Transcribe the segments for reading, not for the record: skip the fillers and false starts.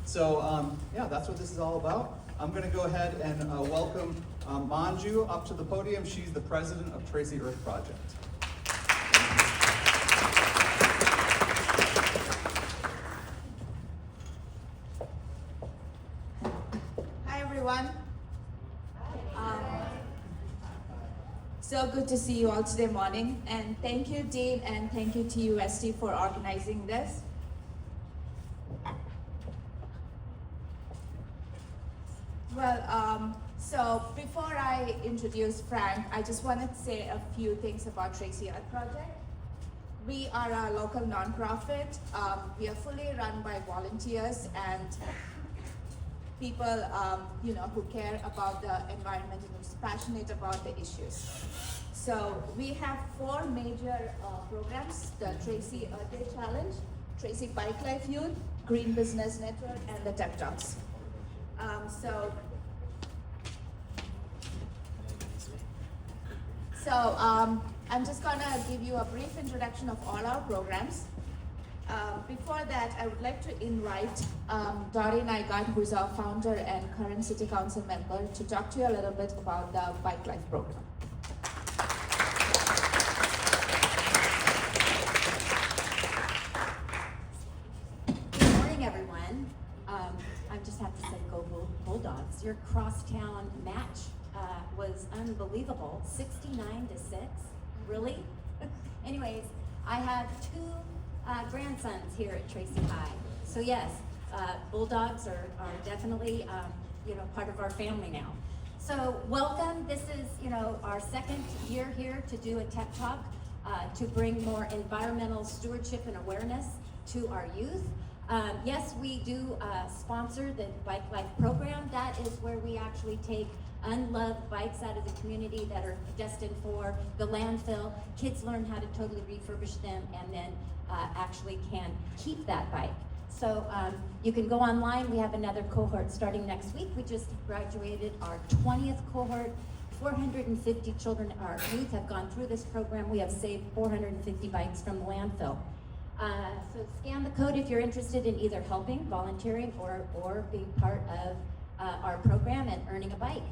So yeah, that's what this is all about. I'm going to go ahead and welcome Manju up to the podium. She's the president of Tracy Earth Project. Hi everyone. So good to see you all today morning, and thank you Dean and thank you TUSD for organizing this. Well, so before I introduce Frank, I just wanted to say a few things about Tracy Earth Project. We are a local nonprofit. We are fully run by volunteers and people who care about the environment and who's passionate about the issues. So we have 4 major programs: the Tracy Earth Day Challenge, Tracy Bike Life Youth, Green Business Network, and the TEP Talks. I'm just gonna give you a brief introduction of all our programs. Before that, I would like to invite Dori Naigat, who is our founder and current City Council member, to talk to you a little bit about the Bike Life program. Good morning, everyone. I just have to say, go Bulldogs. Your crosstown match was unbelievable, 69-6. Really? Anyways, I have 2 grandsons here at Tracy High. So yes, Bulldogs are definitely part of our family now. So welcome. This is our 2nd year here to do a TEP Talk to bring more environmental stewardship and awareness to our youth. Yes, we do sponsor the Bike Life program. That is where we actually take unloved bikes out of the community that are destined for the landfill. Kids learn how to totally refurbish them and then actually can keep that bike. So you can go online. We have another cohort starting next week. We just graduated our 20th cohort. 450 children, our youth, have gone through this program. We have saved 450 bikes from the landfill. So scan the code if you're interested in either helping, volunteering, or being part of our program and earning a bike.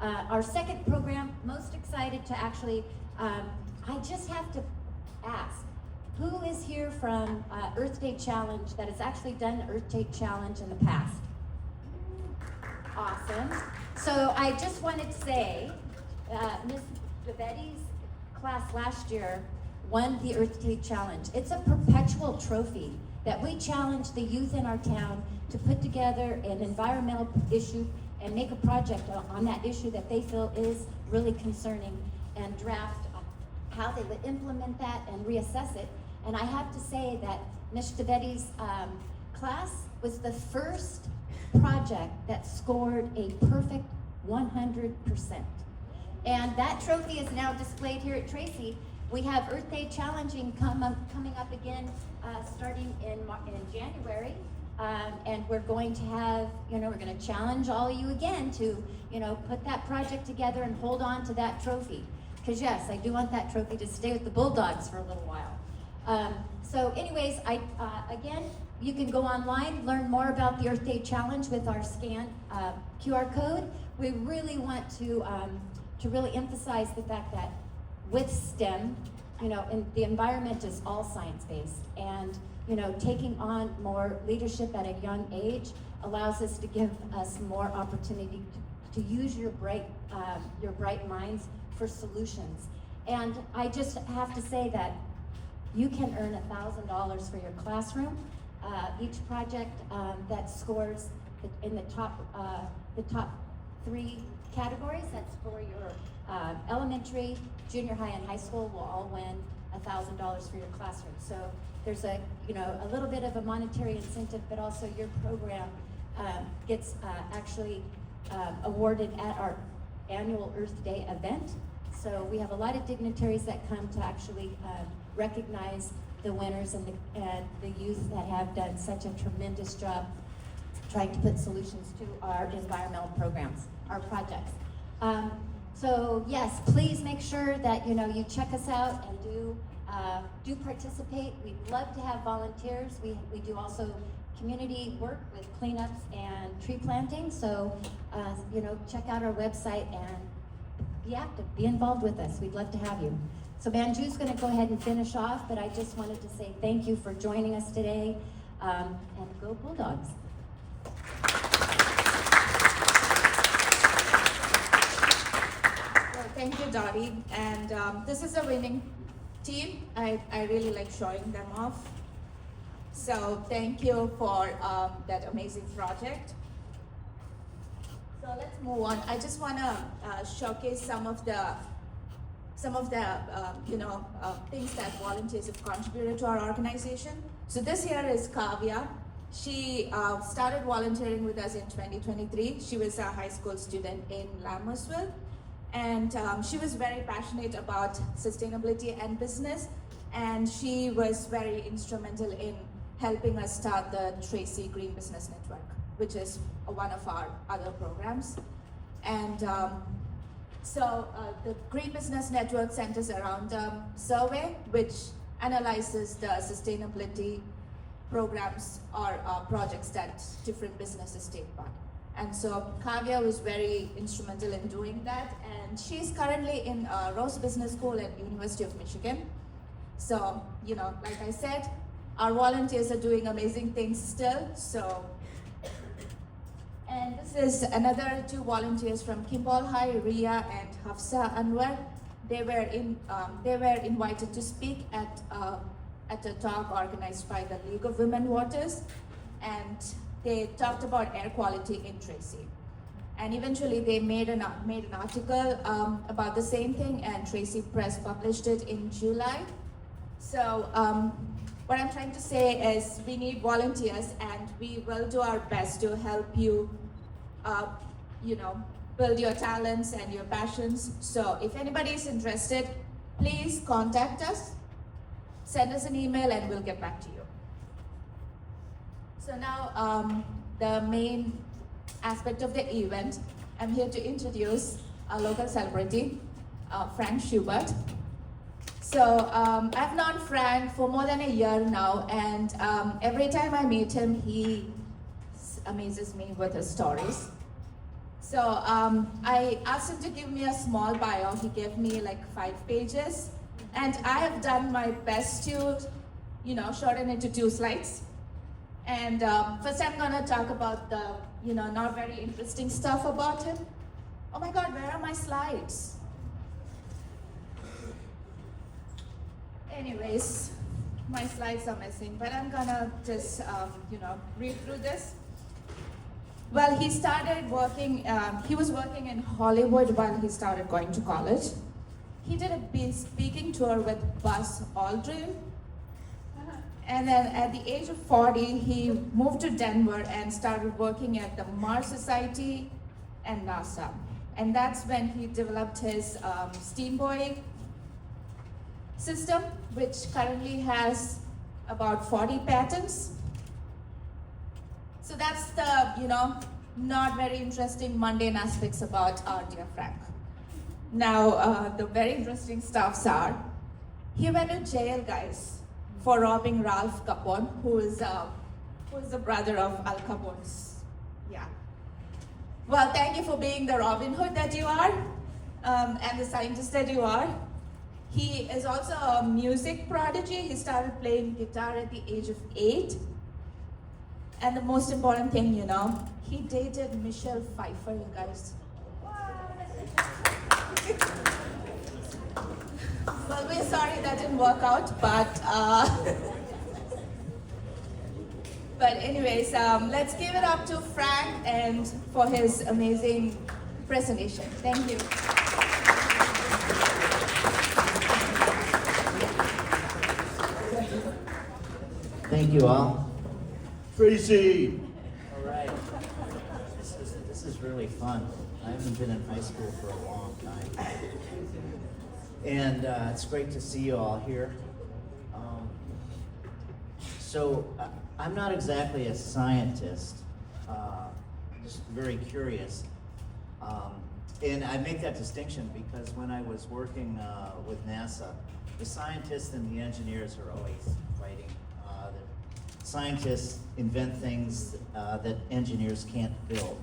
Our 2nd program, most excited to actually, I just have to ask, who is here from Earth Day Challenge that has actually done Earth Day Challenge in the past? Awesome. So I just wanted to say, Ms. Betty's class last year won the Earth Day Challenge. It's a perpetual trophy that we challenge the youth in our town to put together an environmental issue and make a project on that issue that they feel is really concerning and draft how they would implement that and reassess it. And I have to say that Ms. Betty's class was the first project that scored a perfect 100%. And that trophy is now displayed here at Tracy. We have Earth Day Challenging coming up again starting in January. And we're going to have, we're going to challenge all of you again to, put that project together and hold on to that trophy. Because yes, I do want that trophy to stay with the Bulldogs for a little while. So anyways, again, you can go online, learn more about the Earth Day Challenge with our scan QR code. We really want to really emphasize the fact that with STEM, and the environment is all science-based, and taking on more leadership at a young age allows us to give us more opportunity to use your bright minds for solutions. And I just have to say that you can earn $1,000 for your classroom. Each project that scores in the top 3 categories, that's for your elementary, junior high, and high school, will all win $1,000 for your classroom. So there's a little bit of a monetary incentive, but also your program gets actually awarded at our annual Earth Day event. So we have a lot of dignitaries that come to actually recognize the winners and the youth that have done such a tremendous job trying to put solutions to our environmental programs, our projects. So yes, please make sure that you check us out and do participate. We'd love to have volunteers. We do also community work with cleanups and tree planting. So, check out our website and be active, be involved with us. We'd love to have you. So Manju's going to go ahead and finish off, but I just wanted to say thank you for joining us today, and go Bulldogs. Well, thank you, Dottie. And this is a winning team. I really like showing them off. So thank you for that amazing project. So let's move on. I just want to showcase some of the things that volunteers have contributed to our organization. So this here is Kavya. She started volunteering with us in 2023. She was a high school student in Lammersville, and she was very passionate about sustainability and business, and she was very instrumental in helping us start the Tracy Green Business Network, which is one of our other programs. And the Green Business Network centers around a survey which analyzes the sustainability programs or projects that different businesses take part. And so Kavya was very instrumental in doing that, and she's currently in Rose Business School at University of Michigan. So, like I said, our volunteers are doing amazing things still. And this is another two volunteers from Kimball High, Ria and Hafsa Anwar. They were invited to speak at a talk organized by the League of Women Voters, and they talked about air quality in Tracy. And eventually they made an article about the same thing, and Tracy Press published it in July. So what I'm trying to say is we need volunteers, and we will do our best to help you build your talents and your passions. So if anybody is interested, please contact us, send us an email, and we'll get back to you. So now the main aspect of the event, I'm here to introduce a local celebrity, Frank Schubert. So I've known Frank for more than a year now, and every time I meet him, he amazes me with his stories. So I asked him to give me a small bio. He gave me like 5 pages, and I have done my best to, shorten it to 2 slides. And first I'm gonna talk about the, not very interesting stuff about him. Oh my God, where are my slides? Anyways, my slides are missing, but I'm gonna just, read through this. Well, he started working, he was working in Hollywood while he started going to college. He did a speaking tour with Buzz Aldrin. And then at the age of 40, he moved to Denver and started working at the Mars Society and NASA. And that's when he developed his steam boy system, which currently has about 40 patents. So that's the, not very interesting mundane aspects about our dear Frank. Now, the very interesting stuffs are, he went to jail, guys, for robbing Ralph Capone, who is the brother of Al Capone's. Yeah. Well, thank you for being the Robin Hood that you are, and the scientist that you are. He is also a music prodigy. He started playing guitar at the age of 8. And the most important thing, he dated Michelle Pfeiffer, you guys. Well, we're sorry that didn't work out, but anyways, let's give it up to Frank and for his amazing presentation. Thank you. Thank you all. Tracy! All right. This is really fun. I haven't been in high school for a long time. And it's great to see you all here. I'm not exactly a scientist, just very curious. And I make that distinction because when I was working with NASA, the scientists and the engineers are always fighting. scientists invent things that engineers can't build,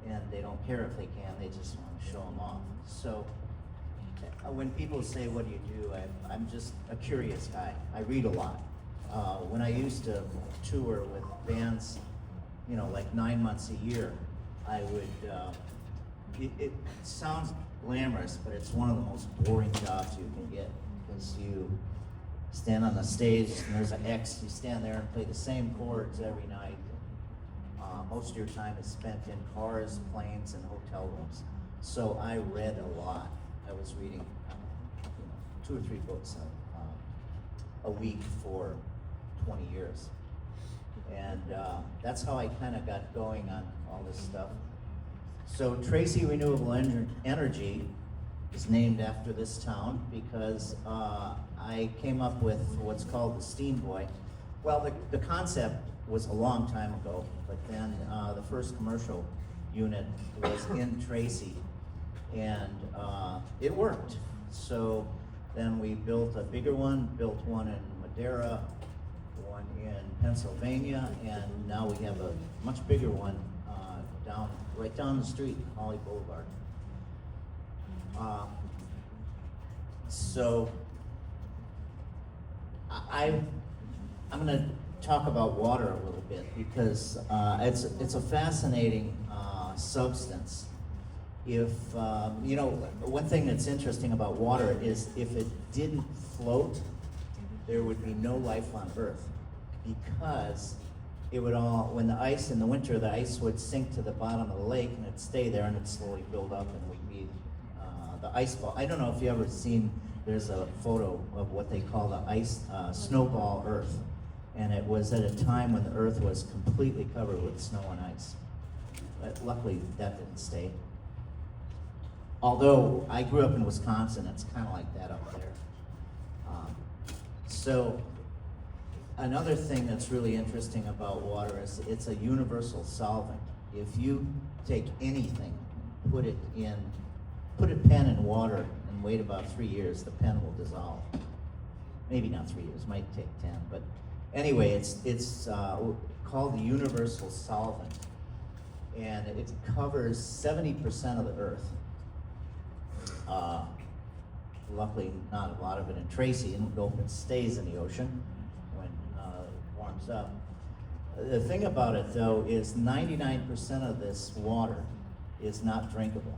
and they don't care if they can, they just want to show them off. So when people say, what do you do? I'm just a curious guy. I read a lot. When I used to tour with bands, you know, like 9 months a year, I would, it sounds glamorous, but it's one of the most boring jobs you can get, because you stand on the stage and there's an X, you stand there and play the same chords every night. Most of your time is spent in cars, planes, and hotel rooms. So I read a lot. I was reading, you know, 2 or 3 books a week for 20 years. And that's how I kind of got going on all this stuff. So Tracy Renewable Energy is named after this town because I came up with what's called the Steam Boy. Well, the concept was a long time ago, but then the first commercial unit was in Tracy, and it worked. So then we built a bigger one, built one in Madera, one in Pennsylvania, and now we have a much bigger one right down the street, Holly Boulevard. So I'm going to talk about water a little bit because it's a fascinating substance. If you know, one thing that's interesting about water is if it didn't float, there would be no life on Earth, because it would all, when the ice in the winter, the ice would sink to the bottom of the lake and it'd stay there and it'd slowly build up and we'd be the ice ball. I don't know if you ever seen, there's a photo of what they call the ice snowball Earth, and it was at a time when the Earth was completely covered with snow and ice. But luckily that didn't stay. Although I grew up in Wisconsin, it's kind of like that up there. So another thing that's really interesting about water is it's a universal solvent. If you take anything, put a pen in water and wait about 3 years, the pen will dissolve. Maybe not 3 years, might take 10, but anyway, it's called the universal solvent, and it covers 70% of the Earth. Luckily, not a lot of it in Tracy, and it stays in the ocean when it warms up. The thing about it, though, is 99% of this water is not drinkable.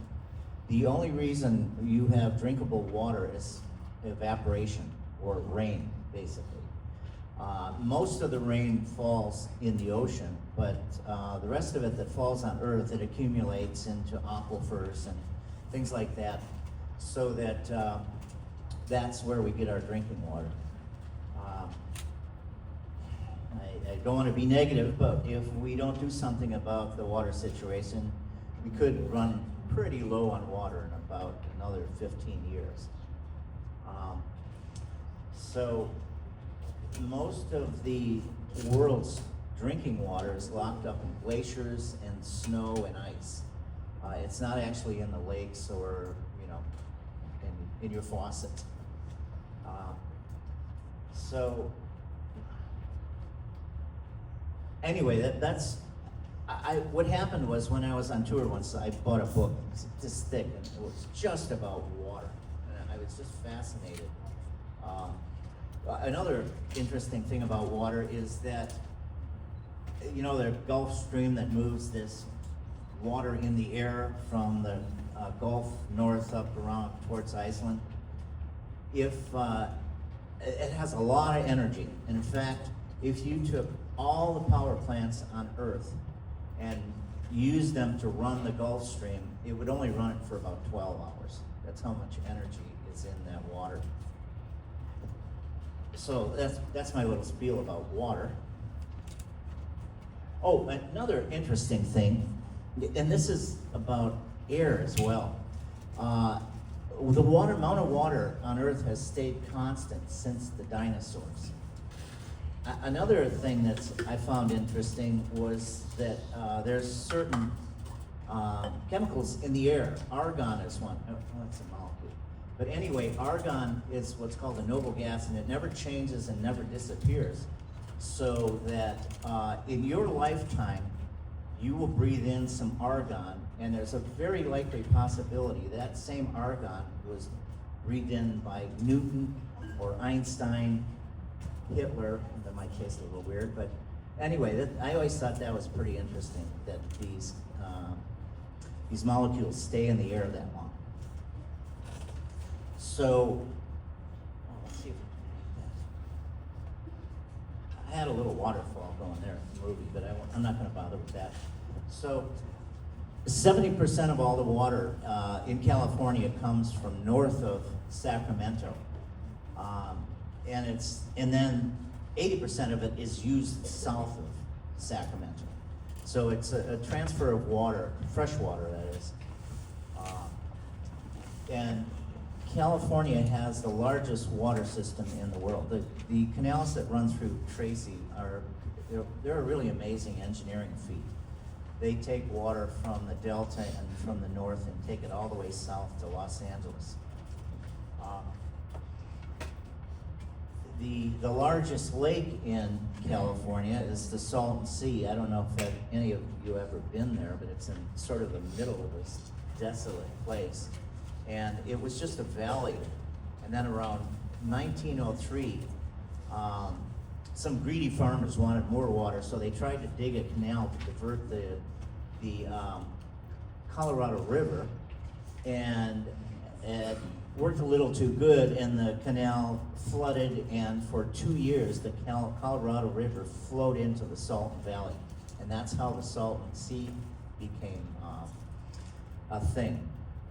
The only reason you have drinkable water is evaporation, or rain, basically. Most of the rain falls in the ocean, but the rest of it that falls on Earth, it accumulates into aquifers and things like that, so that that's where we get our drinking water. I don't want to be negative, but if we don't do something about the water situation, we could run pretty low on water in about another 15 years. So most of the world's drinking water is locked up in glaciers and snow and ice. It's not actually in the lakes or, you know, in your faucet. So anyway, that's what happened was when I was on tour once, I bought a book this thick, and it was just about water, and I was just fascinated. Another interesting thing about water is that, you know, the Gulf Stream that moves this water in the air from the Gulf north up around towards Iceland. If it has a lot of energy, and in fact, if you took all the power plants on Earth and used them to run the Gulf Stream, it would only run it for about 12 hours. That's how much energy is in that water. So that's my little spiel about water. Oh, another interesting thing, and this is about air as well. The amount of water on Earth has stayed constant since the dinosaurs. Another thing that I found interesting was that there's certain chemicals in the air. Argon is one. Oh, that's a molecule. But anyway, argon is what's called a noble gas, and it never changes and never disappears. so that in your lifetime, you will breathe in some argon, and there's a very likely possibility that same argon was breathed in by Newton or Einstein, Hitler. That might taste a little weird, but anyway, I always thought that was pretty interesting, that these molecules stay in the air that long. So, let's see if we can make that. I had a little waterfall going there in the movie, but I'm not going to bother with that. So, 70% of all the water in California comes from north of Sacramento, and then 80% of it is used south of Sacramento. So it's a transfer of water, fresh water that is. And California has the largest water system in the world. The canals that run through Tracy they're a really amazing engineering feat. They take water from the Delta and from the north and take it all the way south to Los Angeles. The largest lake in California is the Salton Sea. I don't know if any of you ever been there, but it's in sort of the middle of this desolate place. And it was just a valley. And then around 1903, some greedy farmers wanted more water, so they tried to dig a canal to divert the Colorado River, and it worked a little too good, and the canal flooded, and for 2 years the Colorado River flowed into the Salton Valley, and that's how the Salton Sea became a thing.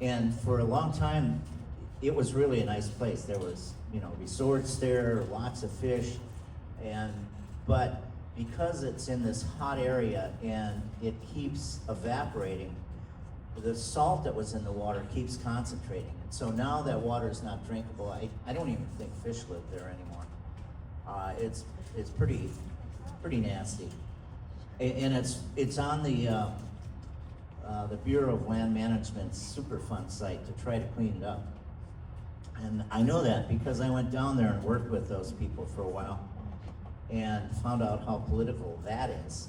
And for a long time, it was really a nice place. There was, resorts there, lots of fish, but because it's in this hot area and it keeps evaporating, the salt that was in the water keeps concentrating. And so now that water is not drinkable. I don't even think fish live there anymore. It's pretty nasty. And it's on the Bureau of Land Management's Superfund site to try to clean it up. And I know that because I went down there and worked with those people for a while and found out how political that is.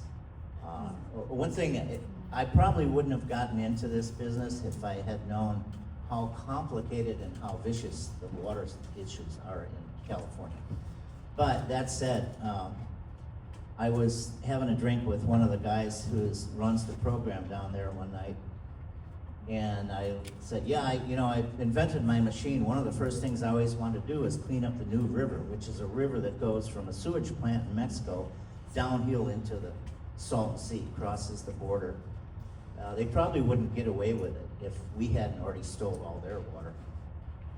One thing, I probably wouldn't have gotten into this business if I had known how complicated and how vicious the water issues are in California. But that said, I was having a drink with one of the guys who runs the program down there one night, and I said, yeah, I invented my machine. One of the first things I always wanted to do is clean up the New River, which is a river that goes from a sewage plant in Mexico downhill into the Salton Sea, crosses the border. They probably wouldn't get away with it if we hadn't already stole all their water.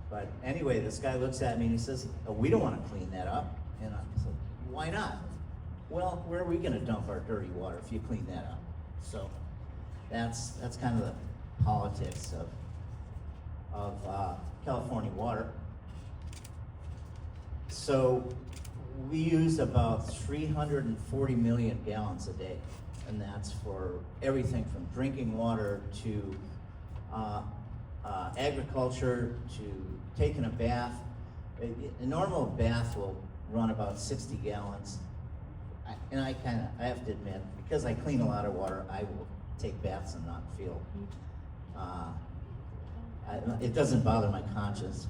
But anyway, this guy looks at me and he says, oh, we don't want to clean that up. And I said, why not? Well, where are we going to dump our dirty water if you clean that up? So that's kind of the politics of California water. So we use about 340 million gallons a day, and that's for everything from drinking water to agriculture to taking a bath. A normal bath will run about 60 gallons. I have to admit, because I clean a lot of water, I will take baths and not feel, it doesn't bother my conscience.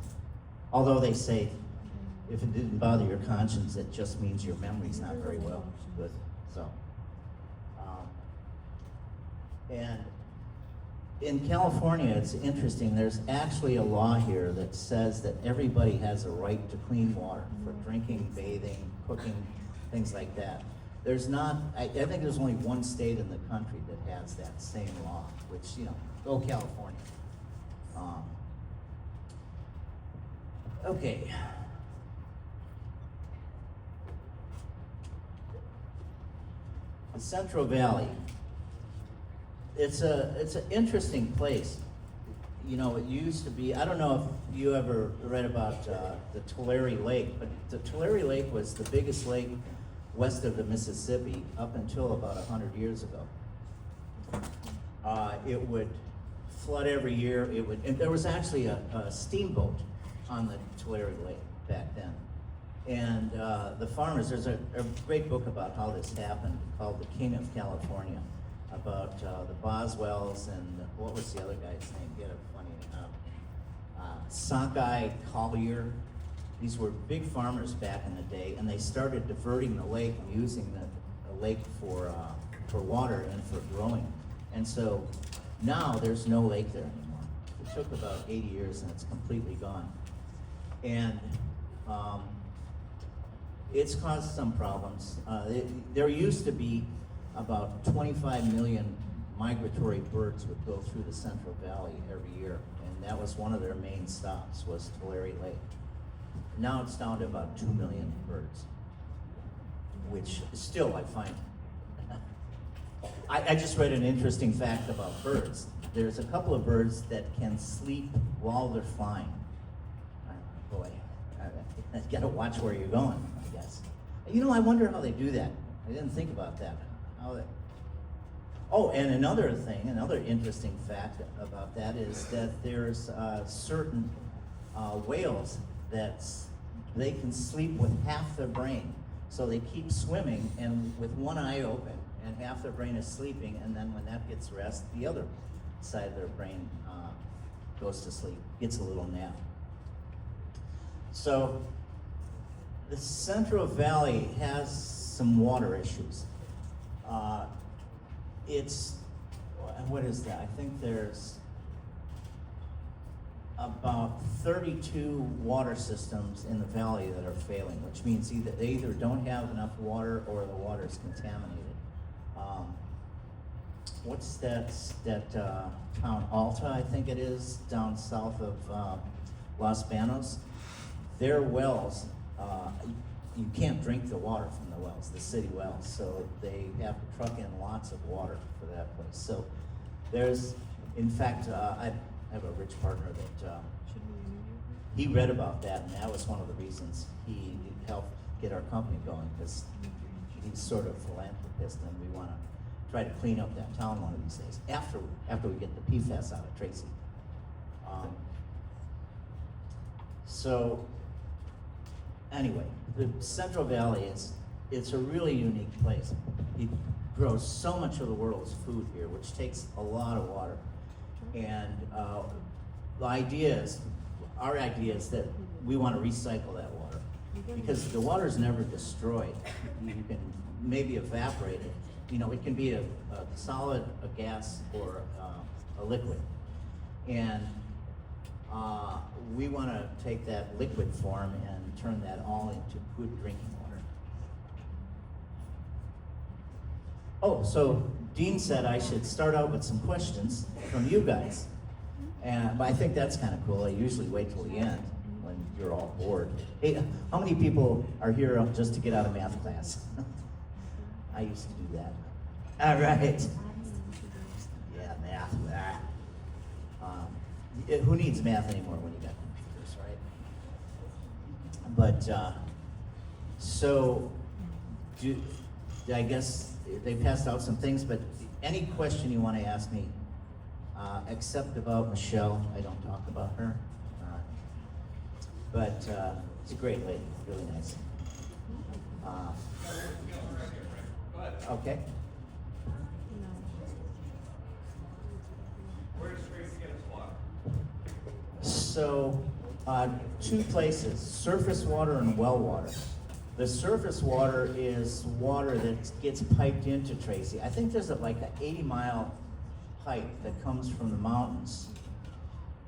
Although they say, if it didn't bother your conscience, it just means your memory's not very well good. So, and in California, it's interesting, there's actually a law here that says that everybody has a right to clean water for drinking, bathing, cooking, things like that. There's not, I think there's only one state in the country that has that same law, which, go California. Okay. The Central Valley. It's an interesting place. It used to be, I don't know if you ever read about the Tulare Lake, but the Tulare Lake was the biggest lake west of the Mississippi up until about 100 years ago. It would flood every year. And there was actually a steamboat on the Tulare Lake back then. And the farmers, there's a great book about how this happened called The King of California, about the Boswells and what was the other guy's name? Get a funny, Sockeye Collier. These were big farmers back in the day, and they started diverting the lake and using the lake for water and for growing. And so now there's no lake there anymore. It took about 80 years and it's completely gone. And it's caused some problems. There used to be about 25 million migratory birds would go through the Central Valley every year, and that was one of their main stops, was Tulare Lake. Now it's down to about 2 million birds, which still I find. I just read an interesting fact about birds. There's a couple of birds that can sleep while they're flying. Boy, you gotta watch where you're going, I guess. You know, I wonder how they do that. I didn't think about that. Oh, and another thing, another interesting fact about that is that there's certain whales that they can sleep with half their brain. So they keep swimming and with one eye open, and half their brain is sleeping, and then when that gets rest, the other side of their brain goes to sleep, gets a little nap. So the Central Valley has some water issues. What is that? I think there's about 32 water systems in the valley that are failing, which means they either don't have enough water or the water is contaminated. What's that town, Alta, I think it is, down south of Los Banos? Their wells, you can't drink the water from the wells, the city wells, so they have to truck in lots of water for that place. So there's, in fact, I have a rich partner that he read about that, and that was one of the reasons he helped get our company going, because he's sort of a philanthropist, and we want to try to clean up that town one of these days, after we get the PFAS out of Tracy. So anyway, the Central Valley it's a really unique place. It grows so much of the world's food here, which takes a lot of water. And our idea is that we want to recycle that water, because the water is never destroyed. You can maybe evaporate it. You know, it can be a solid, a gas, or a liquid. And we want to take that liquid form and turn that all into good drinking water. Oh, so Dean said I should start out with some questions from you guys. But I think that's kind of cool. I usually wait till the end when you're all bored. Hey, how many people are here just to get out of math class? I used to do that. All right. Yeah, math. Who needs math anymore when you got computers, right? But so, I guess they passed out some things. But any question you want to ask me, except about Michelle, I don't talk about her. But it's a great lady, really nice. Okay. Where does Tracy get its water? So, two places, surface water and well water. The surface water is water that gets piped into Tracy. I think there's like an 80-mile pipe that comes from the mountains,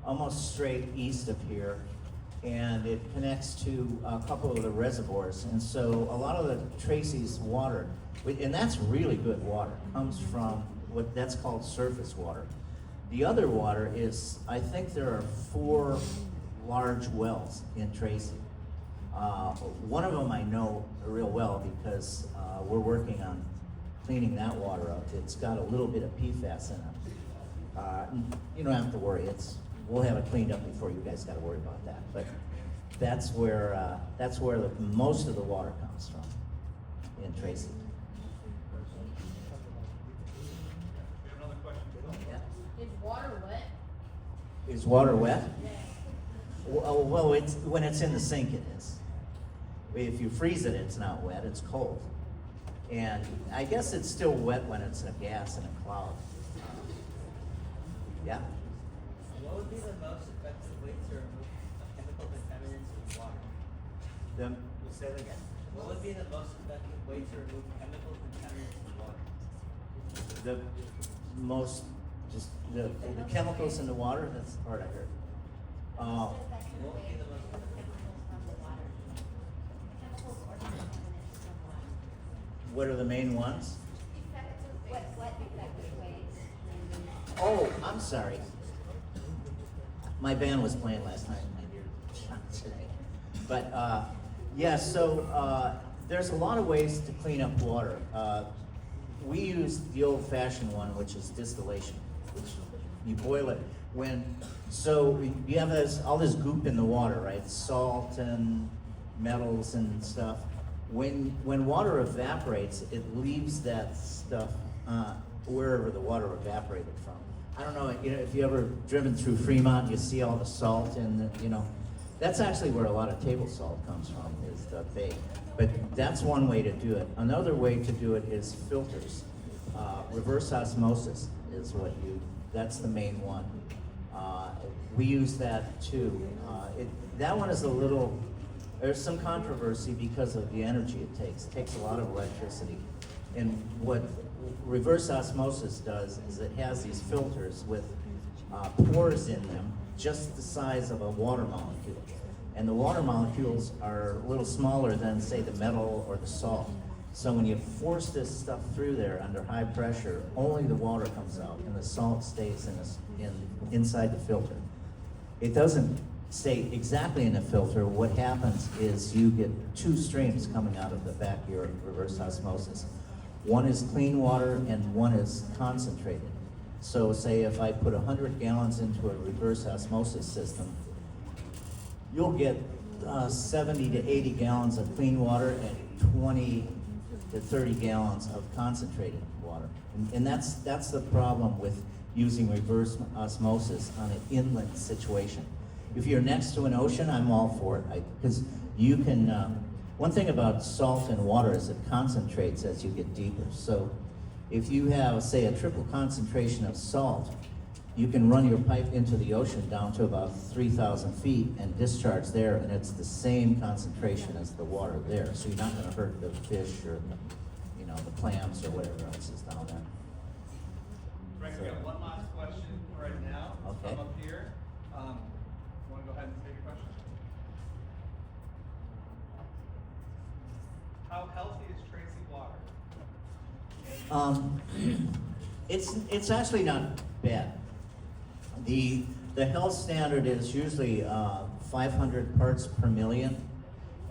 almost straight east of here, and it connects to a couple of the reservoirs. And so a lot of the Tracy's water, and that's really good water, comes from that's called surface water. The other water is, I think there are 4 large wells in Tracy. One of them I know real well because we're working on cleaning that water up. It's got a little bit of PFAS in it. You don't have to worry. We'll have it cleaned up before you guys got to worry about that. But that's where most of the water comes from in Tracy. We have another question. Yeah. Is water wet? Is water wet? Well, when it's in the sink, it is. If you freeze it, it's not wet, it's cold. And I guess it's still wet when it's a gas in a cloud. Yeah? What would be the most effective way to remove chemical contaminants from water? We'll say it again. What would be the most effective way to remove chemical contaminants from water? The most, just the chemicals in the water, that's the part I heard. What would be the most What are the main ones? What effective ways? Oh, I'm sorry. My band was playing last night. I hear not today. But yeah, so there's a lot of ways to clean up water. We use the old-fashioned one, which is distillation, which you boil it. So you have all this goop in the water, right? Salt and metals and stuff. When water evaporates, it leaves that stuff wherever the water evaporated from. I don't know, if you ever driven through Fremont, you see all the salt and that's actually where a lot of table salt comes from, is the bay. But that's one way to do it. Another way to do it is filters. Reverse osmosis is that's the main one. We use that too. That one is there's some controversy because of the energy it takes. It takes a lot of electricity. And what reverse osmosis does is it has these filters with pores in them, just the size of a water molecule. And the water molecules are a little smaller than, say, the metal or the salt. So when you force this stuff through there under high pressure, only the water comes out and the salt stays inside the filter. It doesn't stay exactly in the filter. What happens is you get two streams coming out of the back of your reverse osmosis. One is clean water and one is concentrated. So say if I put 100 gallons into a reverse osmosis system, you'll get 70 to 80 gallons of clean water and 20 to 30 gallons of concentrated water. And that's the problem with using reverse osmosis on an inlet situation. If you're next to an ocean, I'm all for it, because you can, one thing about salt and water is it concentrates as you get deeper. So if you have, say, a triple concentration of salt, you can run your pipe into the ocean down to about 3,000 feet and discharge there, and it's the same concentration as the water there. So you're not gonna hurt the fish or the clams or whatever else is down there. Frank, we got one last question right now. Okay. Come up here. You want to go ahead and take a question? How healthy is Tracy water? It's actually not bad. The health standard is usually 500 parts per million,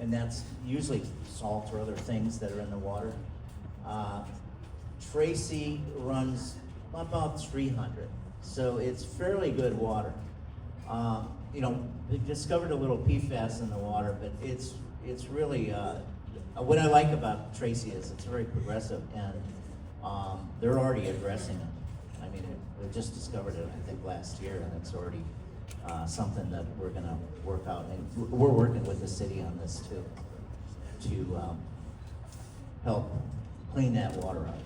and that's usually salt or other things that are in the water. Tracy runs about 300, so it's fairly good water. They discovered a little PFAS in the water, but it's really, what I like about Tracy is it's very progressive, and they're already addressing it. I mean, they just discovered it, I think, last year, and it's already something that we're gonna work out. And we're working with the city on this too, to help clean that water out.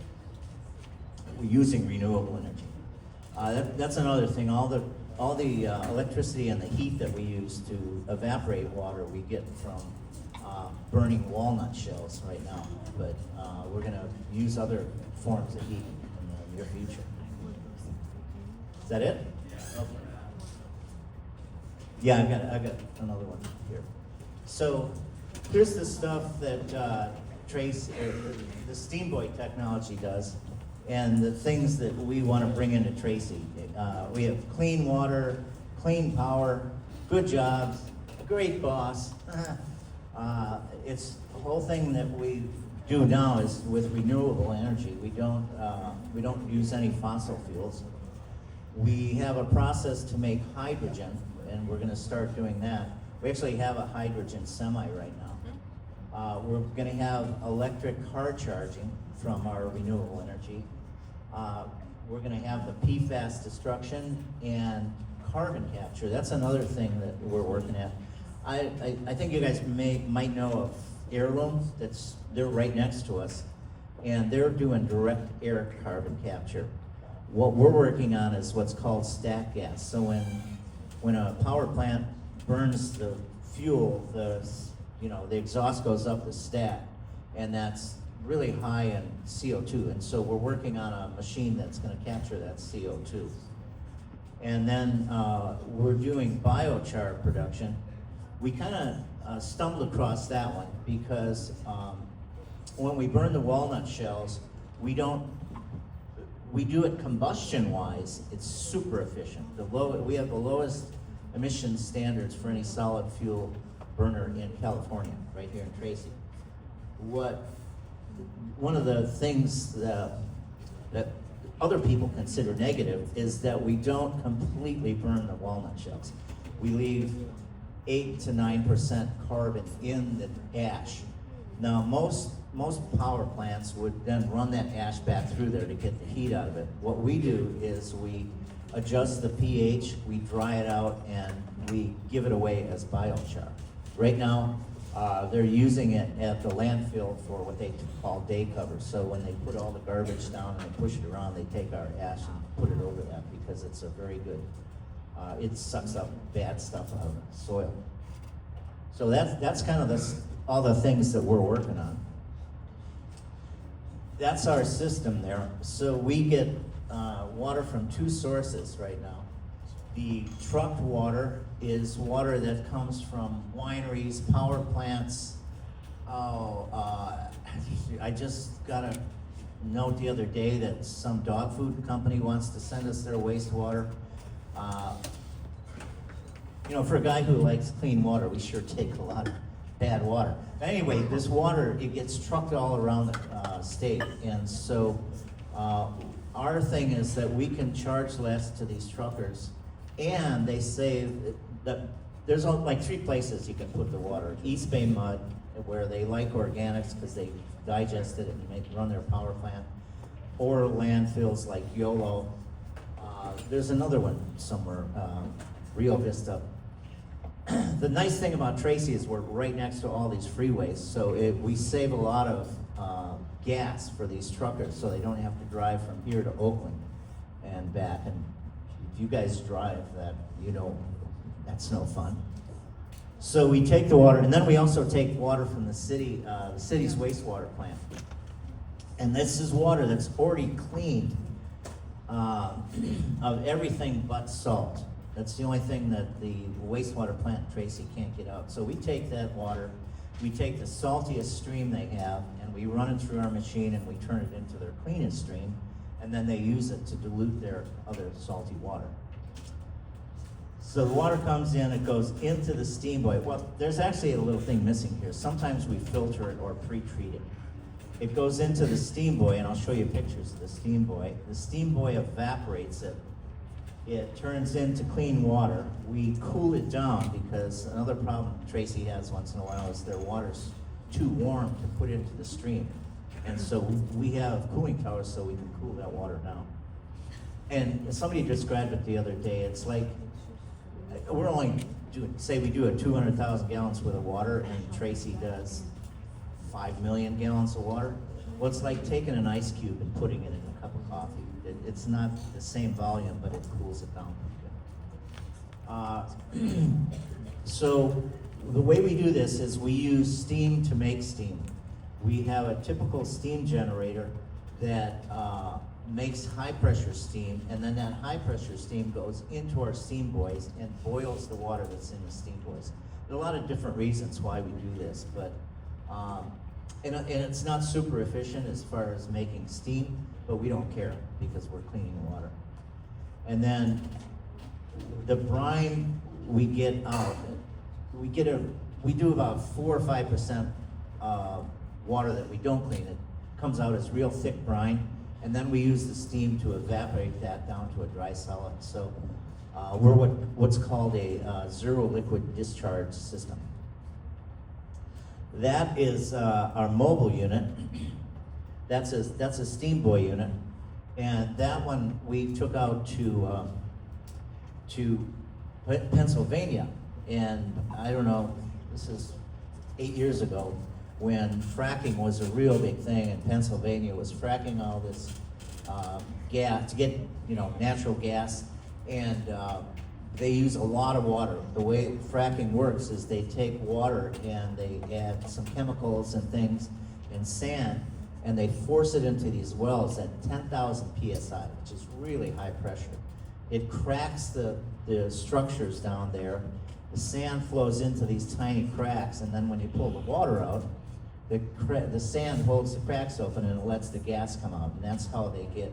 We're using renewable energy. That's another thing. All the electricity and the heat that we use to evaporate water we get from burning walnut shells right now. But we're going to use other forms of heat in the near future. Is that it? Okay. Yeah, I've got another one here. So here's the stuff that the Steamboat technology does, and the things that we want to bring into Tracy. We have clean water, clean power, good jobs, a great boss. It's the whole thing that we do now is with renewable energy. We don't use any fossil fuels. We have a process to make hydrogen, and we're going to start doing that. We actually have a hydrogen semi right now. We're going to have electric car charging from our renewable energy. We're going to have the PFAS destruction and carbon capture. That's another thing that we're working at. I think you guys might know Heirloom, they're right next to us, and they're doing direct air carbon capture. What we're working on is what's called stack gas. So when a power plant burns the fuel, the exhaust goes up the stack, and that's really high in CO2. And so we're working on a machine that's going to capture that CO2. And then we're doing biochar production. We kind of stumbled across that one because when we burn the walnut shells, we do it combustion-wise. It's super efficient. We have the lowest emission standards for any solid fuel burner in California, right here in Tracy. One of the things that other people consider negative is that we don't completely burn the walnut shells. We leave 8 to 9% carbon in the ash. Now, most power plants would then run that ash back through there to get the heat out of it. What we do is we adjust the pH, we dry it out, and we give it away as biochar. Right now, they're using it at the landfill for what they call day cover. So when they put all the garbage down and they push it around, they take our ash and put it over that because it's a very good, it sucks up bad stuff out of the soil. So that's kind of all the things that we're working on. That's our system there. So we get water from two sources right now. The trucked water is water that comes from wineries, power plants. I just got a note the other day that some dog food company wants to send us their wastewater. For a guy who likes clean water, we sure take a lot of bad water. Anyway, this water, it gets trucked all around the state, and so our thing is that we can charge less to these truckers, and they save that. There's like 3 places you can put the water. East Bay Mud, where they like organics because they digest it and run their power plant, or landfills like YOLO. There's another one somewhere, Rio Vista. The nice thing about Tracy is we're right next to all these freeways, so we save a lot of gas for these truckers, so they don't have to drive from here to Oakland and back. And if you guys drive that, that's no fun. So we take the water, and then we also take water from the city's wastewater plant. And this is water that's already cleaned of everything but salt. That's the only thing that the wastewater plant in Tracy can't get out. So we take that water, we take the saltiest stream they have, and we run it through our machine, and we turn it into their cleanest stream, and then they use it to dilute their other salty water. So the water comes in, it goes into the steam boy. Well, there's actually a little thing missing here. Sometimes we filter it or pre-treat it. It goes into the steam boy, and I'll show you pictures of the steam boy. The steam boy evaporates it. It turns into clean water. We cool it down because another problem Tracy has once in a while is their water's too warm to put into the stream. And so we have cooling towers so we can cool that water down. And somebody described it the other day. It's like, we're only say we do a 200,000 gallons worth of water, and Tracy does 5 million gallons of water. Well, it's like taking an ice cube and putting it in a cup of coffee. It's not the same volume, but it cools it down pretty good. So the way we do this is we use steam to make steam. We have a typical steam generator that makes high pressure steam, and then that high pressure steam goes into our steam boys and boils the water that's in the steam boys. There are a lot of different reasons why we do this, but and it's not super efficient as far as making steam, but we don't care because we're cleaning the water. And then the brine we get out, we do about 4 or 5% water that we don't clean. It comes out as real thick brine, and then we use the steam to evaporate that down to a dry solid. So we're what's called a zero liquid discharge system. That is our mobile unit. That's a steam boy unit, and that one we took out to Pennsylvania, and I don't know, this is 8 years ago. when fracking was a real big thing in Pennsylvania, was fracking all this gas to get, natural gas, and they use a lot of water. The way fracking works is they take water and they add some chemicals and things and sand, and they force it into these wells at 10,000 psi, which is really high pressure. It cracks the structures down there. The sand flows into these tiny cracks, and then when you pull the water out, the sand holds the cracks open and it lets the gas come out, and that's how they get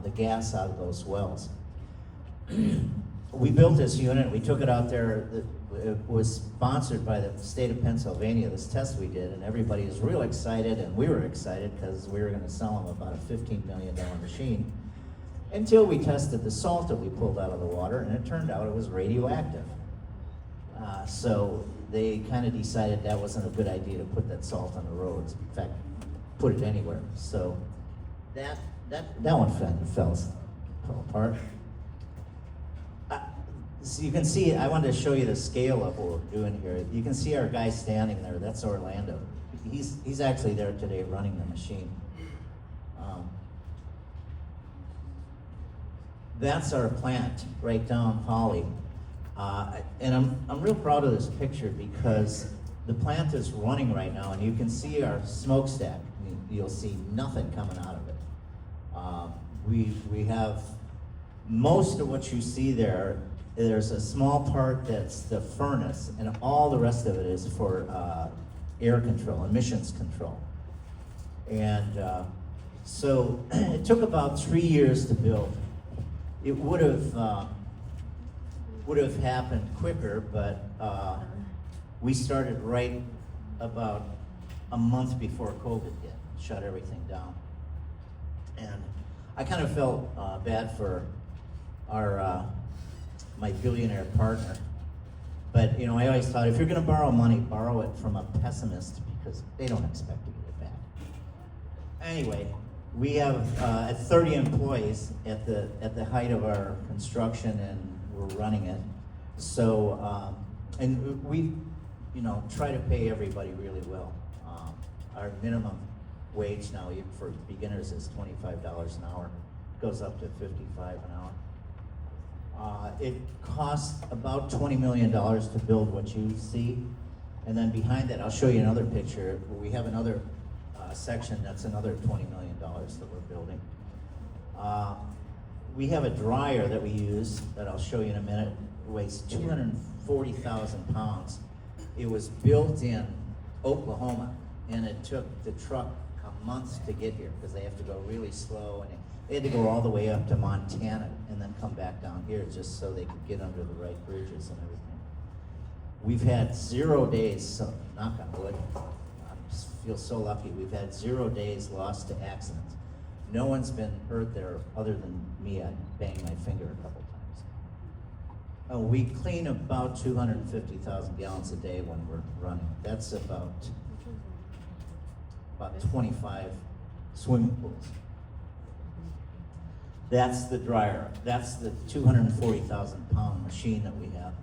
the gas out of those wells. We built this unit, we took it out there, it was sponsored by the state of Pennsylvania, this test we did, and everybody was real excited, and we were excited because we were gonna sell them about a $15 million machine, until we tested the salt that we pulled out of the water, and it turned out it was radioactive. So they kind of decided that wasn't a good idea to put that salt on the roads, in fact, put it anywhere. So that one fell apart. So you can see, I wanted to show you the scale of what we're doing here. You can see our guy standing there, that's Orlando. He's actually there today running the machine. That's our plant right down Holly. And I'm real proud of this picture because the plant is running right now, and you can see our smokestack. You'll see nothing coming out of it. We have most of what you see there. There's a small part that's the furnace, and all the rest of it is for air control, emissions control. And so it took about 3 years to build. It would have happened quicker, but we started right about a month before COVID hit, shut everything down. And I kind of felt bad for our my billionaire partner. But I always thought, if you're gonna borrow money, borrow it from a pessimist, because they don't expect to get it back. Anyway, we have 30 employees at the height of our construction, and we're running it. So, and we, try to pay everybody really well. Our minimum wage now for beginners is $25 an hour. Goes up to $55 an hour. It costs about $20 million to build what you see. And then behind that, I'll show you another picture. We have another section that's another $20 million that we're building. We have a dryer that we use that I'll show you in a minute. It weighs 240,000 pounds. It was built in Oklahoma, and it took the truck a month to get here because they have to go really slow, and they had to go all the way up to Montana and then come back down here just so they could get under the right bridges and everything. We've had 0 days, so knock on wood, I just feel so lucky. We've had 0 days lost to accidents. No one's been hurt there other than me. I banged my finger a couple times. We clean about 250,000 gallons a day when we're running. That's about 25 swimming pools. That's the dryer. That's the 240,000 pound machine that we have.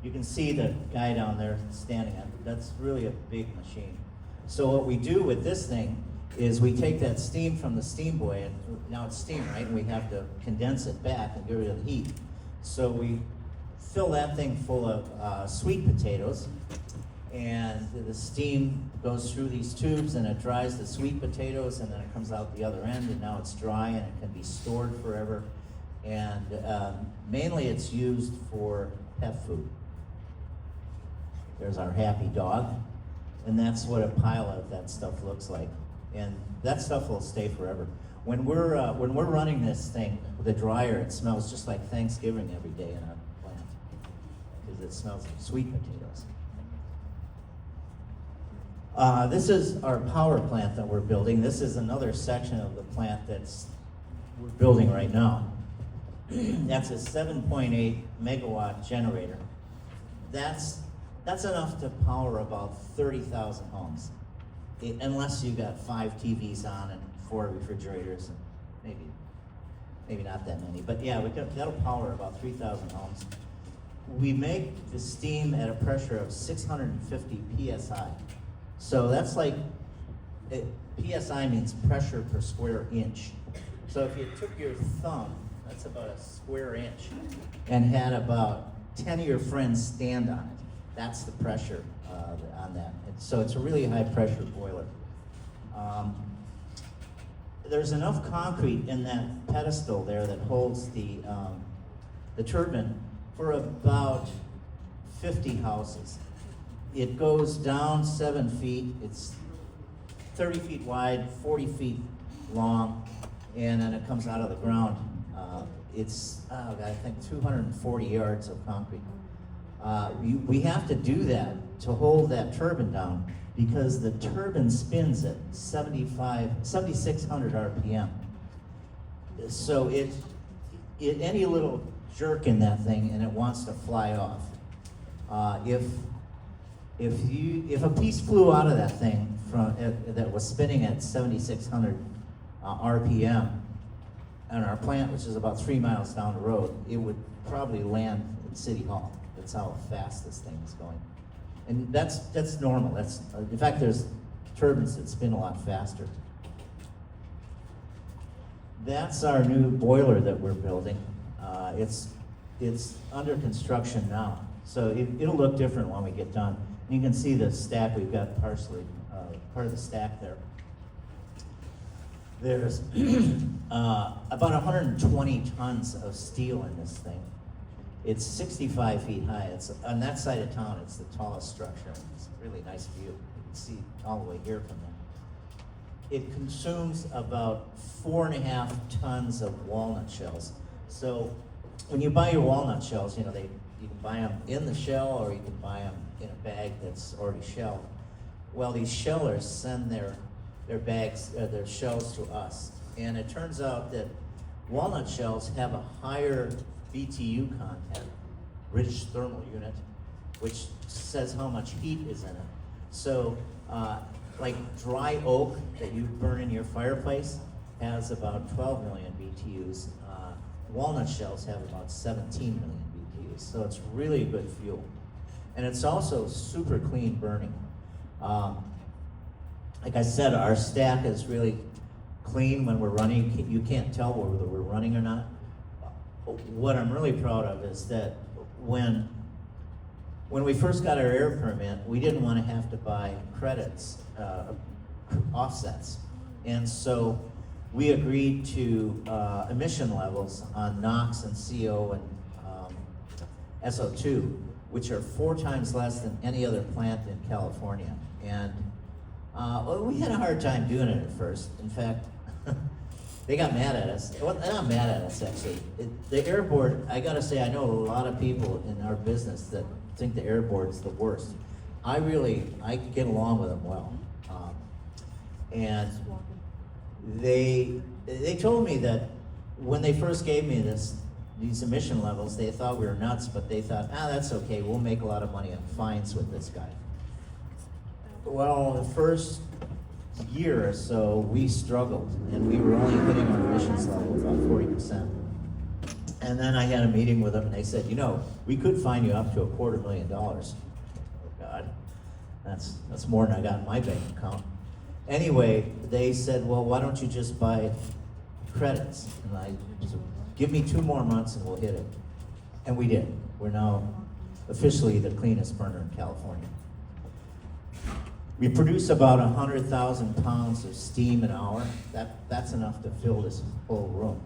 You can see the guy down there standing on it. That's really a big machine. So what we do with this thing is we take that steam from the steam boy, and now it's steam, right? And we have to condense it back and get rid of the heat. So we fill that thing full of sweet potatoes, and the steam goes through these tubes and it dries the sweet potatoes, and then it comes out the other end, and now it's dry and it can be stored forever. And mainly it's used for pet food. There's our happy dog, and that's what a pile of that stuff looks like. And that stuff will stay forever. When we're running this thing, the dryer, it smells just like Thanksgiving every day in our plant, because it smells like sweet potatoes. This is our power plant that we're building. This is another section of the plant we're building right now. That's a 7.8 megawatt generator. That's enough to power about 30,000 homes, unless you got 5 TVs on and 4 refrigerators, and maybe not that many. But yeah, that'll power about 3,000 homes. We make the steam at a pressure of 650 psi. So that's like, PSI means pressure per square inch. So if you took your thumb, that's about a square inch, and had about 10 of your friends stand on it, that's the pressure on that. And so it's a really high pressure boiler. There's enough concrete in that pedestal there that holds the turbine for about 50 houses. It goes down 7 feet, it's 30 feet wide, 40 feet long, and then it comes out of the ground. It's, I think 240 yards of concrete. We have to do that to hold that turbine down because the turbine spins at 7,600 RPM. So any little jerk in that thing and it wants to fly off. If a piece flew out of that thing that was spinning at 7,600 RPM on our plant, which is about 3 miles down the road, it would probably land at City Hall. That's how fast this thing is going. And that's normal. In fact, there's turbines that spin a lot faster. That's our new boiler that we're building. It's under construction now, so it'll look different when we get done. And you can see the stack. We've got partially part of the stack there. There's about 120 tons of steel in this thing. It's 65 feet high. It's on that side of town. It's the tallest structure. It's a really nice view. You can see all the way here from there. It consumes about 4.5 tons of walnut shells. So when you buy your walnut shells, you can buy them in the shell or you can buy them in a bag that's already shelled. Well, these shellers send their shells to us, and it turns out that walnut shells have a higher BTU content, British thermal unit, which says how much heat is in it. So, like dry oak that you burn in your fireplace has about 12 million BTUs. Walnut shells have about 17 million BTUs, so it's really a good fuel. And it's also super clean burning. Like I said, our stack is really clean when we're running. You can't tell whether we're running or not. What I'm really proud of is that when we first got our air permit, we didn't want to have to buy credits, offsets. And so we agreed to emission levels on NOx and CO and SO2, which are 4 times less than any other plant in California. And we had a hard time doing it at first. In fact, they got mad at us. Well, they're not mad at us, actually. The air board, I gotta say, I know a lot of people in our business that think the air board's the worst. I get along with them well. And they told me that when they first gave me these emission levels, they thought we were nuts, but they thought, that's okay, we'll make a lot of money on fines with this guy. Well, the first year or so, we struggled, and we were only hitting our emissions level about 40%. And then I had a meeting with them, and they said, we could fine you up to $250,000. Oh God, that's more than I got in my bank account. Anyway, they said, well, why don't you just buy credits? And I said, give me 2 more months and we'll hit it. And we did. We're now officially the cleanest burner in California. We produce about 100,000 pounds of steam an hour. That's enough to fill this whole room.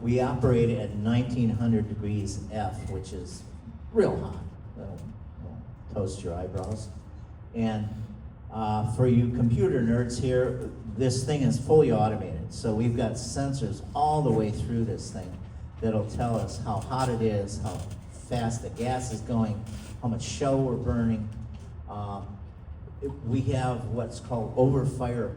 We operate at 1900 degrees F, which is real hot. That'll toast your eyebrows. And for you computer nerds here, this thing is fully automated. So we've got sensors all the way through this thing that'll tell us how hot it is, how fast the gas is going, how much shell we're burning. We have what's called over-fire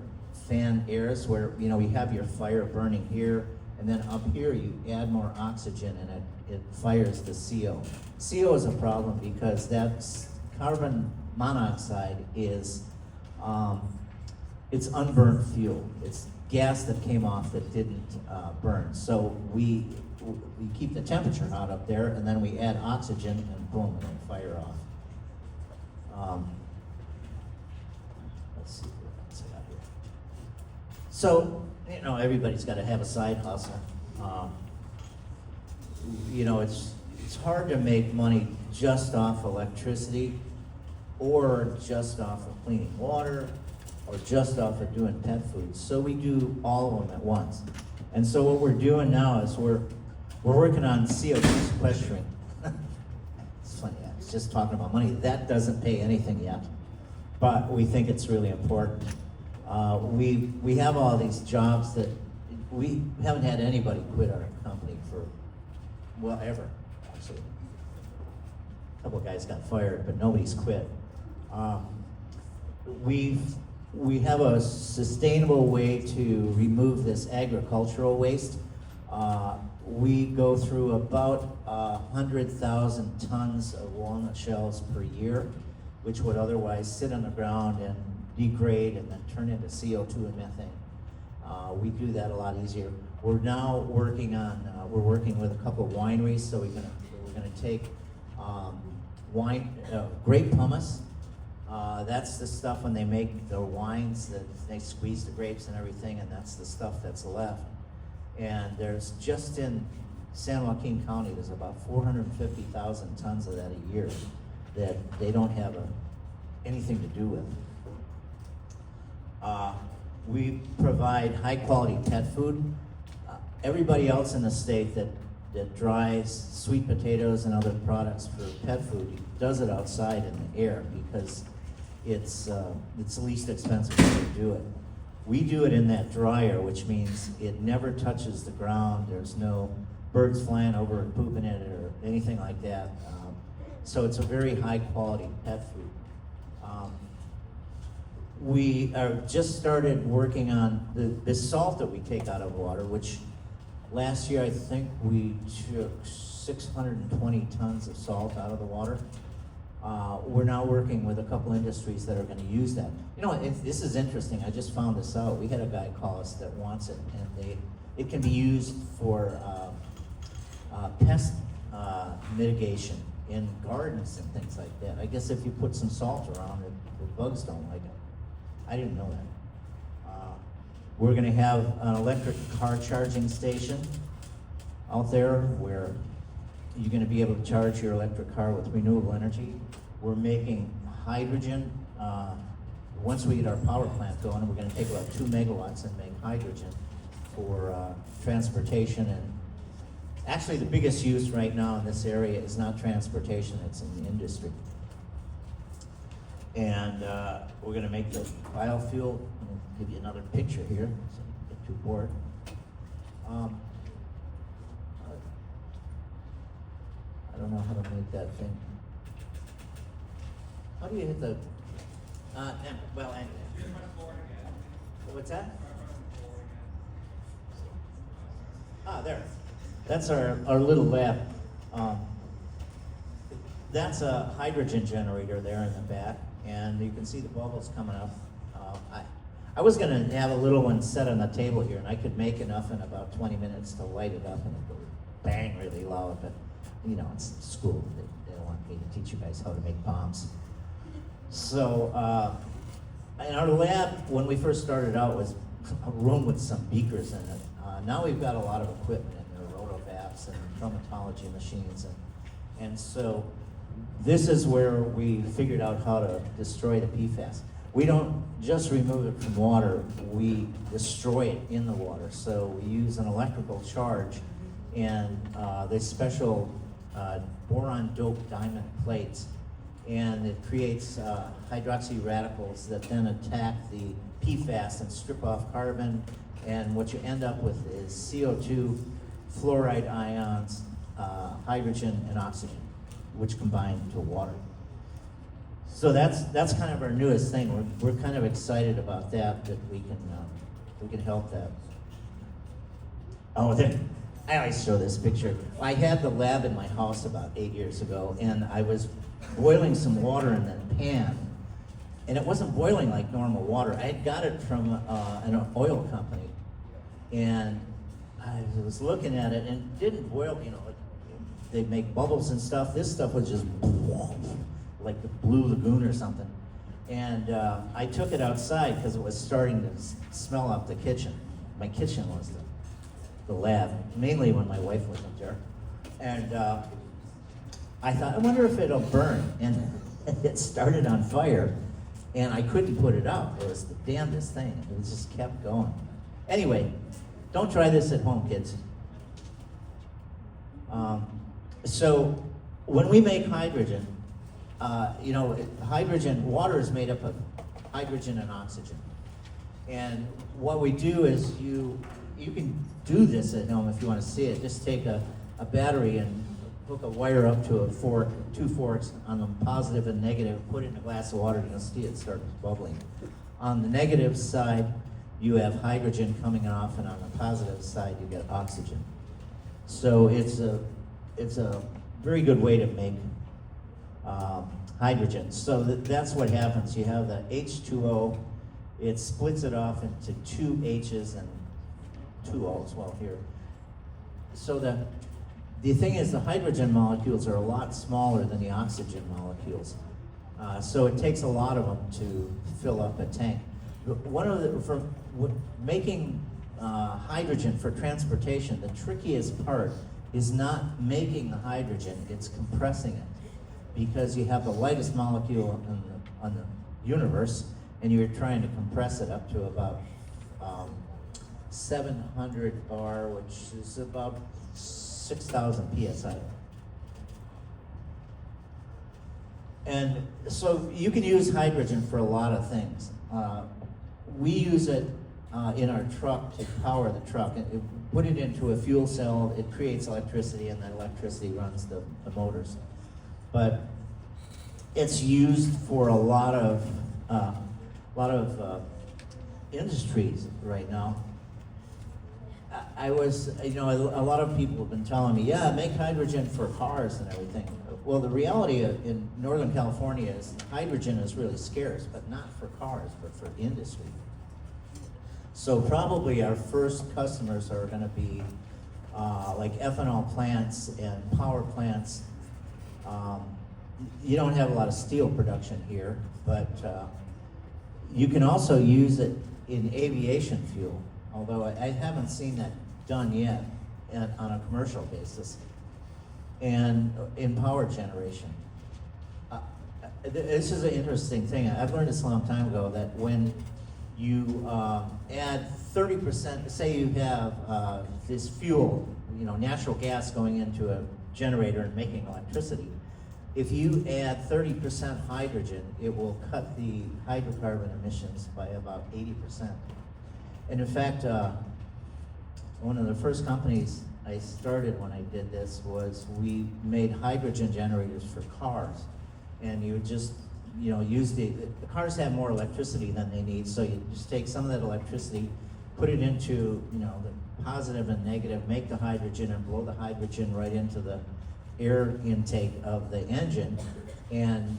fan airs, where we have your fire burning here, and then up here you add more oxygen and it fires the CO. CO is a problem because that's carbon monoxide is it's unburned fuel. It's gas that came off that didn't burn. So we keep the temperature hot up there, and then we add oxygen, and boom, and then fire off. let's see what else I got here. So, you know, everybody's got to have a side hustle. You know, it's hard to make money just off electricity, or just off of cleaning water, or just off of doing pet food. So we do all of them at once. And so what we're doing now is we're working on CO2 sequestering. It's funny, I was just talking about money. That doesn't pay anything yet, but we think it's really important. We have all these jobs that we haven't had anybody quit our company for, well, ever, actually. A couple of guys got fired, but nobody's quit. We have a sustainable way to remove this agricultural waste. We go through about 100,000 tons of walnut shells per year, which would otherwise sit on the ground and degrade and then turn into CO2 and methane. We do that a lot easier. We're now working on, we're working with a couple of wineries, so we're gonna take grape hummus. That's the stuff when they make their wines, that they squeeze the grapes and everything, and that's the stuff that's left. And there's, just in San Joaquin County, there's about 450,000 tons of that a year that they don't have anything to do with. We provide high quality pet food. Everybody else in the state that dries sweet potatoes and other products for pet food does it outside in the air because it's the least expensive way to do it. We do it in that dryer, which means it never touches the ground. There's no birds flying over and pooping in it or anything like that. So it's a very high quality pet food. We are just started working on the salt that we take out of water, which last year I think we took 620 tons of salt out of the water. We're now working with a couple industries that are going to use that. You know, this is interesting. I just found this out. We had a guy call us that wants it, and it can be used for pest mitigation in gardens and things like that. I guess if you put some salt around it, the bugs don't like it. I didn't know that. We're going to have an electric car charging station out there where you're going to be able to charge your electric car with renewable energy. We're making hydrogen. Once we get our power plant going, we're going to take about 2 megawatts and make hydrogen for transportation. And actually, the biggest use right now in this area is not transportation, it's in the industry. And we're going to make the biofuel. I'll give you another picture here, so you don't get too bored. I don't know how to make that thing. How do you hit the? Well, anyway. What's that? There. That's our little lab. That's a hydrogen generator there in the back, and you can see the bubbles coming up. I was going to have a little one set on the table here, and I could make enough in about 20 minutes to light it up, and it would bang really loud, but you know, it's school. They don't want me to teach you guys how to make bombs. So, in our lab, when we first started out, was a room with some beakers in it. Now we've got a lot of equipment in there, rotovapes and chromatology machines, and so this is where we figured out how to destroy the PFAS. We don't just remove it from water, we destroy it in the water. So we use an electrical charge and this special boron-doped diamond plates, and it creates hydroxy radicals that then attack the PFAS and strip off carbon, and what you end up with is CO2, fluoride ions, hydrogen, and oxygen, which combine to water. So that's kind of our newest thing. We're kind of excited about that we can help that. Oh, then I always show this picture. I had the lab in my house about 8 years ago, and I was boiling some water in the pan, and it wasn't boiling like normal water. I had got it from an oil company, and I was looking at it, and it didn't boil, you know, like they make bubbles and stuff. This stuff was just like the Blue Lagoon or something. And I took it outside because it was starting to smell up the kitchen. My kitchen was the lab, mainly when my wife wasn't there. And I thought, I wonder if it'll burn. And it started on fire, and I couldn't put it out. It was the damnedest thing. It just kept going. Anyway, don't try this at home, kids. So when we make hydrogen, hydrogen, water is made up of hydrogen and oxygen. And what we do is you can do this at home if you want to see it. Just take a battery and hook a wire up to two forks on the positive and negative, put it in a glass of water, and you'll see it start bubbling. On the negative side, you have hydrogen coming off, and on the positive side, you get oxygen. So it's a very good way to make hydrogen. So that's what happens. You have the H2O, it splits it off into two H's and two O's, well here. So the thing is, the hydrogen molecules are a lot smaller than the oxygen molecules. So it takes a lot of them to fill up a tank. Making hydrogen for transportation, the trickiest part is not making the hydrogen, it's compressing it. Because you have the lightest molecule on the universe, and you're trying to compress it up to about 700 bar, which is about 6,000 psi. And so you can use hydrogen for a lot of things. We use it in our truck to power the truck. Put it into a fuel cell, it creates electricity, and that electricity runs the motors. But it's used for a lot of industries right now. A lot of people have been telling me, yeah, make hydrogen for cars and everything. Well, the reality in Northern California is hydrogen is really scarce, but not for cars, but for industry. So probably our first customers are going to be like ethanol plants and power plants. You don't have a lot of steel production here, but you can also use it in aviation fuel, although I haven't seen that done yet on a commercial basis, and in power generation. This is an interesting thing. I've learned this a long time ago, that when you add 30%, say you have this fuel, natural gas going into a generator and making electricity. If you add 30% hydrogen, it will cut the hydrocarbon emissions by about 80%. And in fact, one of the first companies I started when I did this was we made hydrogen generators for cars. And you would just, use the cars have more electricity than they need, so you just take some of that electricity, put it into, the positive and negative, make the hydrogen, and blow the hydrogen right into the air intake of the engine. And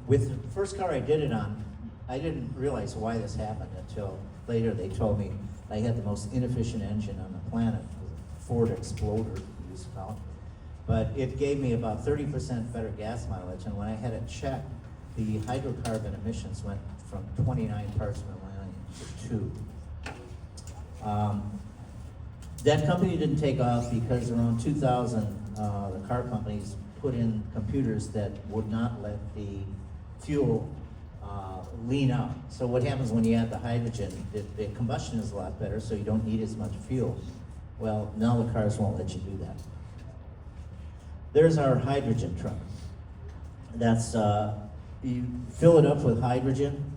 with the first car I did it on, I didn't realize why this happened until later they told me I had the most inefficient engine on the planet. It was a Ford Exploder, we used to call it. But it gave me about 30% better gas mileage, and when I had it checked, the hydrocarbon emissions went from 29 parts per million to 2. That company didn't take off because around 2000, the car companies put in computers that would not let the fuel lean out. So what happens when you add the hydrogen, the combustion is a lot better, so you don't need as much fuel. Well, now the cars won't let you do that. There's our hydrogen truck. That's, you fill it up with hydrogen,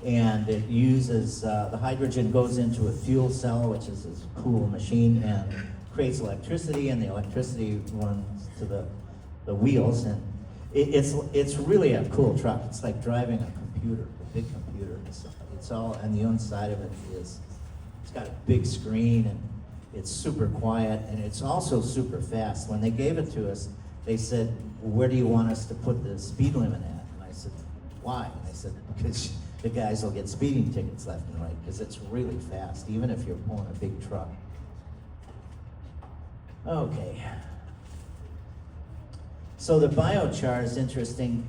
and it uses, the hydrogen goes into a fuel cell, which is this cool machine, and creates electricity, and the electricity runs to the wheels, and it's really a cool truck. It's like driving a computer, a big computer. It's all, and the inside of it is, it's got a big screen, and it's super quiet, and it's also super fast. When they gave it to us, they said, where do you want us to put the speed limit at? And I said, why? And I said, because the guys will get speeding tickets left and right, because it's really fast, even if you're pulling a big truck. Okay. So the biochar is interesting.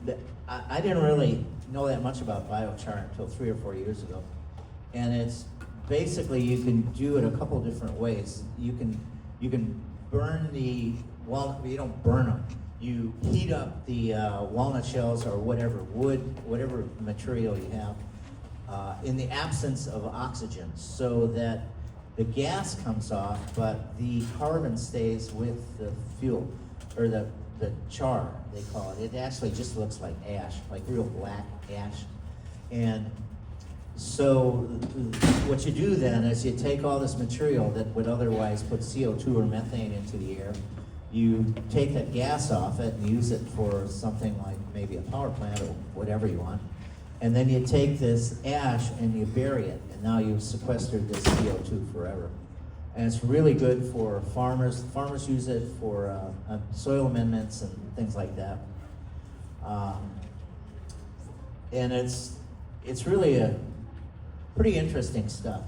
I didn't really know that much about biochar until 3 or 4 years ago. And it's basically, you can do it a couple different ways. You can burn the walnut, you don't burn them. You heat up the walnut shells or whatever wood, whatever material you have, in the absence of oxygen, so that the gas comes off, but the carbon stays with the fuel, or the char, they call it. It actually just looks like ash, like real black ash. And so what you do then is you take all this material that would otherwise put CO2 or methane into the air, you take that gas off it and use it for something like maybe a power plant or whatever you want. And then you take this ash and you bury it, and now you've sequestered this CO2 forever. And it's really good for farmers. Farmers use it for soil amendments and things like that. And it's really a pretty interesting stuff.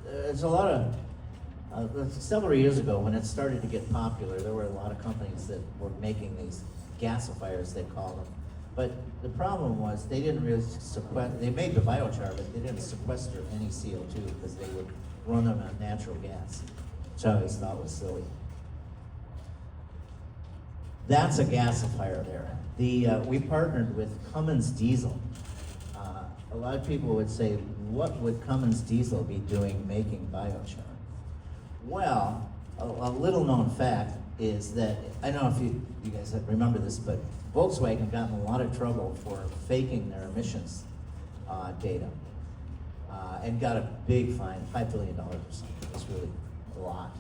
There's a lot of, several years ago when it started to get popular, there were a lot of companies that were making these gasifiers, they call them. But the problem was they didn't really sequester, they made the biochar, but they didn't sequester any CO2 because they would run them on natural gas, which I always thought was silly. That's a gasifier there. We partnered with Cummins Diesel. A lot of people would say, what would Cummins Diesel be doing making biochar? Well, a little known fact is that, I don't know if you guys remember this, but Volkswagen got in a lot of trouble for faking their emissions data and got a big fine, $5 billion or something. It's really a lot.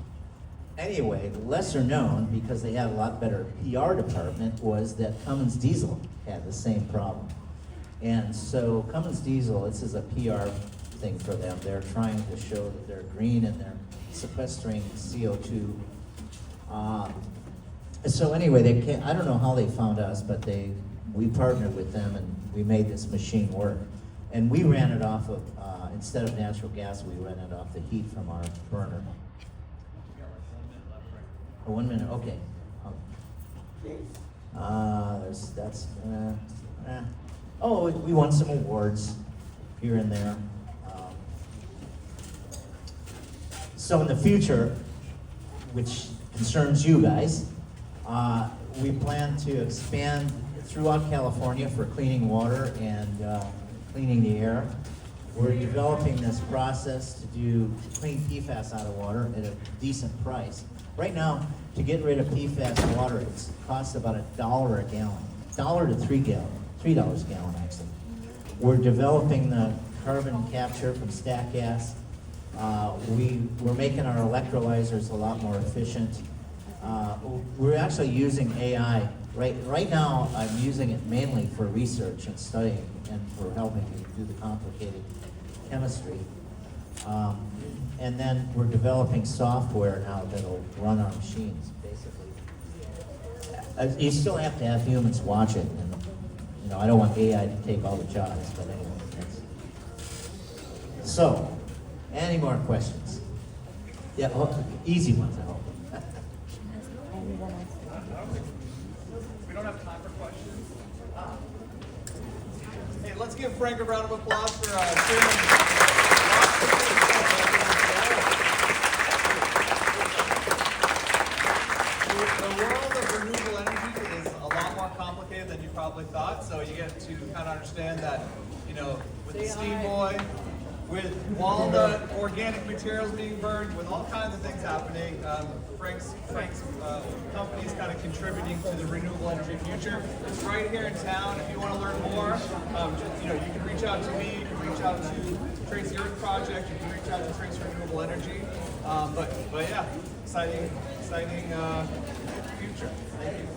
Anyway, lesser known, because they had a lot better PR department, was that Cummins Diesel had the same problem. And so Cummins Diesel, this is a PR thing for them. They're trying to show that they're green and they're sequestering CO2. So anyway, I don't know how they found us, but we partnered with them and we made this machine work. And we ran it off of, instead of natural gas, we ran it off the heat from our burner. We got like 1 minute left, Frank. Oh, 1 minute, okay. Oh, we won some awards here and there. So in the future, which concerns you guys, we plan to expand throughout California for cleaning water and cleaning the air. We're developing this process to clean PFAS out of water at a decent price. Right now, to get rid of PFAS water, it costs about $1 a gallon, $1 to $3 a gallon actually. We're developing the carbon capture from stack gas. We're making our electrolyzers a lot more efficient. We're actually using AI. Right now, I'm using it mainly for research and studying and for helping me do the complicated chemistry. And then we're developing software now that'll run our machines, basically. You still have to have humans watch it, and I don't want AI to take all the jobs, but anyway. So, any more questions? Yeah, easy ones, I hope. We don't have time for questions. Hey, let's give Frank a round of applause for sharing. The world of renewable energy is a lot more complicated than you probably thought. So you get to kind of understand that, with the steam boy, with walnut, organic materials being burned, with all kinds of things happening. Frank's company is kind of contributing to the renewable energy future. It's right here in town. If you want to learn more, you can reach out to me. You can reach out to Tracy Earth Project. You can reach out to Tracy Renewable Energy. But yeah, exciting future. Thank you.